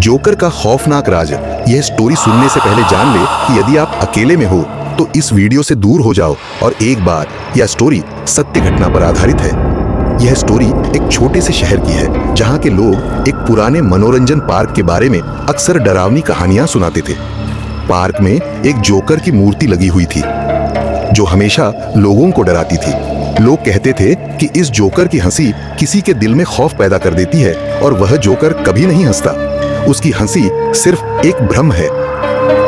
Joker का खौफनाक राज। यह स्टोरी सुनने से पहले जान ले कि यदि आप अकेले में हो तो इस वीडियो से दूर हो जाओ और एक बार यह स्टोरी सत्य घटना पर आधारित है। यह स्टोरी एक छोटे से शहर की है जहां के लोग एक पुराने मनोरंजन पार्क के बारे में अक्सर डरावनी कहानियां सुनाते थे। पार्क में एक जोकर की मूर्ति लगी हुई थी जो हमेशा लोगों को डराती थी। लोग कहते थे कि इस जोकर की हंसी किसी के दिल में खौफ पैदा कर देती है और वह जोकर कभी नहीं हंसता। उसकी हंसी सिर्फ एक भ्रम है।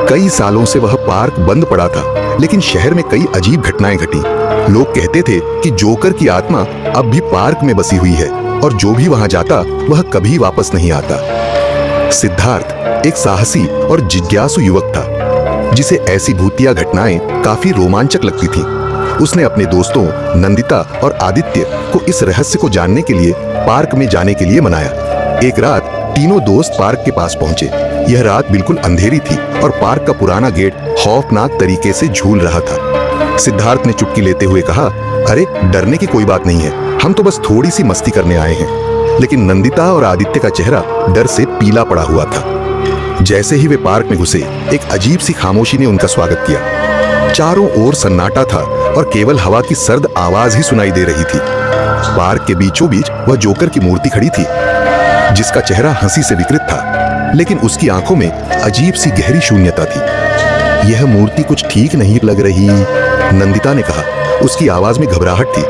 कई सालों से वह पार्क बंद पड़ा था, लेकिन शहर में कई अजीब घटनाएं घटी। लोग कहते थे कि जोकर की आत्मा अब भी पार्क में बसी हुई है और जो भी वहां जाता वह कभी वापस नहीं आता। सिद्धार्थ एक साहसी और जिज्ञासु युवक था जिसे ऐसी भूतिया घटनाएं काफी रोमांचक लगती थीं। उसने अपने दोस्तों नंदिता और आदित्य को इस रहस्य को जानने के लिए पार्क में जाने के लिए मनाया। एक रात तीनों दोस्त पार्क के पास पहुंचे। यह रात बिल्कुल अंधेरी थी और पार्क का पुराना गेट खौफनाक तरीके से झूल रहा था। सिद्धार्थ ने चुटकी लेते हुए कहा, अरे डरने की कोई बात नहीं है, हम तो बस थोड़ी सी मस्ती करने आए हैं। लेकिन नंदिता और आदित्य का चेहरा डर से पीला पड़ा हुआ था। जैसे ही वे पार्क में घुसे, एक अजीब सी खामोशी ने उनका स्वागत किया। चारों ओर सन्नाटा था और केवल हवा की सर्द आवाज ही सुनाई दे रही थी। पार्क के बीचों बीच वह जोकर की मूर्ति खड़ी थी जिसका चेहरा हंसी से विकृत था, लेकिन उसकी आंखों में अजीब सी गहरी शून्यता थी। यह मूर्ति कुछ ठीक नहीं लग रही, नंदिता ने कहा। उसकी आवाज में घबराहट थी,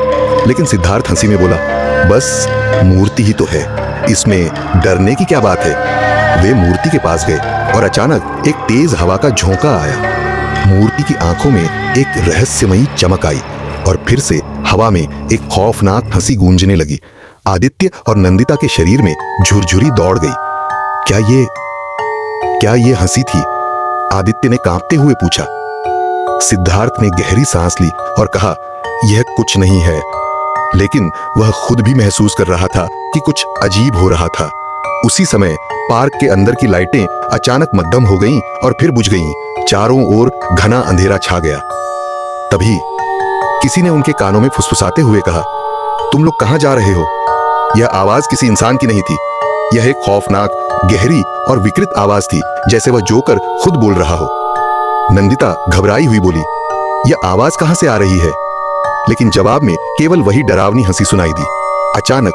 लेकिन सिद्धार्थ हंसी में बोला, बस मूर्ति ही तो है, इसमें डरने की क्या बात है। वे मूर्ति के पास गए और अचानक एक तेज हवा का झोंका आया। मूर्ति की आंखों में एक रहस्यमयी चमक आई और फिर से हवा में एक खौफनाक हंसी गूंजने लगी। आदित्य और नंदिता के शरीर में झुरझुरी दौड़ गई। क्या ये हंसी थी? आदित्य ने कांपते हुए पूछा। सिद्धार्थ ने गहरी सांस ली और कहा, यह कुछ नहीं है। लेकिन वह खुद भी महसूस कर रहा था कि कुछ अजीब हो रहा था। उसी समय पार्क के अंदर की लाइटें अचानक मद्धम हो गईं और फिर बुझ गईं। चारों ओर घना अंधेरा छा गया। तभी किसी ने उनके कानों में फुसफुसाते हुए कहा, तुम लोग कहां जा रहे हो? यह आवाज किसी इंसान की नहीं थी। यह एक खौफनाक, गहरी और विकृत आवाज थी, जैसे वह जोकर खुद बोल रहा हो। नंदिता घबराई हुई बोली, यह आवाज कहां से आ रही है? लेकिन जवाब में केवल वही डरावनी हंसी सुनाई दी। अचानक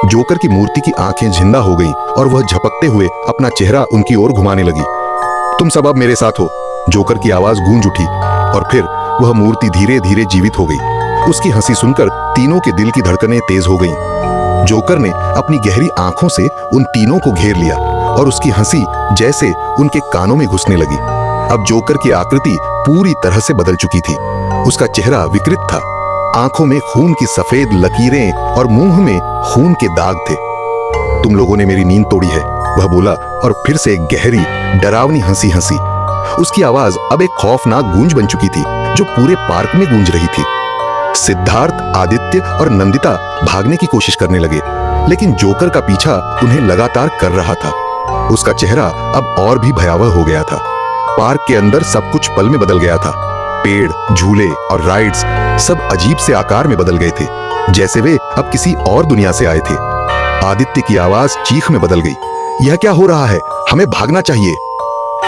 जोकर की मूर्ति की आंखें जिंदा हो गईं और वह झपकते हुए अपना चेहरा उनकी ओर घुमाने लगी। तुम सब अब मेरे साथ हो, जोकर की आवाज गूंज उठी और फिर वह मूर्ति धीरे धीरे जीवित हो गई। उसकी हंसी सुनकर तीनों के दिल की धड़कनें तेज हो गईं। जोकर ने अपनी गहरी आंखों से उन तीनों को घेर लिया और उसकी हंसी जैसे उनके कानों में घुसने लगी। अब जोकर की आकृति पूरी तरह से बदल चुकी थी। उसका चेहरा विकृत था, आंखों में खून की सफेद लकीरें और मुंह में खून के दाग थे। तुम लोगों ने मेरी नींद तोड़ी है, वह बोला और फिर से एक गहरी डरावनी हंसी हंसी। उसकी आवाज अब एक खौफनाक गूंज बन चुकी थी जो पूरे पार्क में गूंज रही थी। सिद्धार्थ, आदित्य और नंदिता भागने की कोशिश करने लगे, लेकिन जोकर का पीछा उन्हें लगातार कर रहा था। उसका चेहरा अब और भी भयावह हो गया था। पार्क के अंदर सब कुछ पल में बदल गया था। पेड़, झूले और राइड्स सब अजीब से आकार में बदल गए थे, जैसे वे अब किसी और दुनिया से आए थे। आदित्य की आवाज चीख में बदल गई, यह क्या हो रहा है? हमें भागना चाहिए।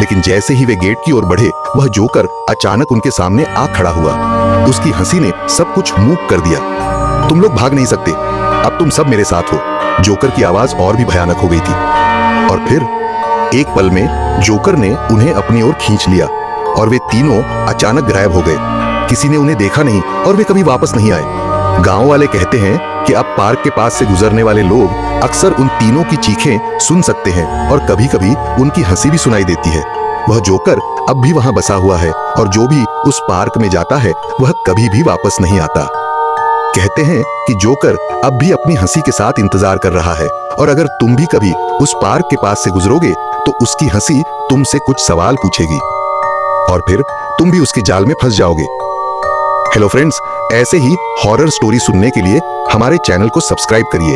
लेकिन जैसे ही वे गेट की ओर बढ़े, वह जोकर अचानक उनके सामने आ खड़ा हुआ। उसकी हंसी ने सब कुछ मूक कर दिया। तुम लोग भाग नहीं सकते, अब तुम सब मेरे साथ हो। जोकर की आवाज और भी भयानक हो गई थी और फिर एक पल में जोकर ने उन्हें अपनी ओर खींच लिया और वे तीनों अचानक गायब हो गए। किसी ने उन्हें देखा नहीं और वे कभी वापस नहीं आए। गांव वाले कहते हैं कि अब पार्क के पास से गुजरने वाले लोग अक्सर उन तीनों की चीखें सुन सकते हैं और कभी-कभी उनकी हंसी भी सुनाई देती है। वह जोकर अब भी वहां बसा हुआ है और जो भी उस पार्क में जाता है वह कभी भी वापस नहीं आता। कहते हैं कि जोकर अब भी अपनी हंसी के साथ इंतजार कर रहा है और अगर तुम भी कभी उस पार्क के पास से गुजरोगे तो उसकी हंसी तुमसे कुछ सवाल पूछेगी और फिर तुम भी उसके जाल में फंस जाओगे। हेलो फ्रेंड्स, ऐसे ही हॉरर स्टोरी सुनने के लिए हमारे चैनल को सब्सक्राइब करिए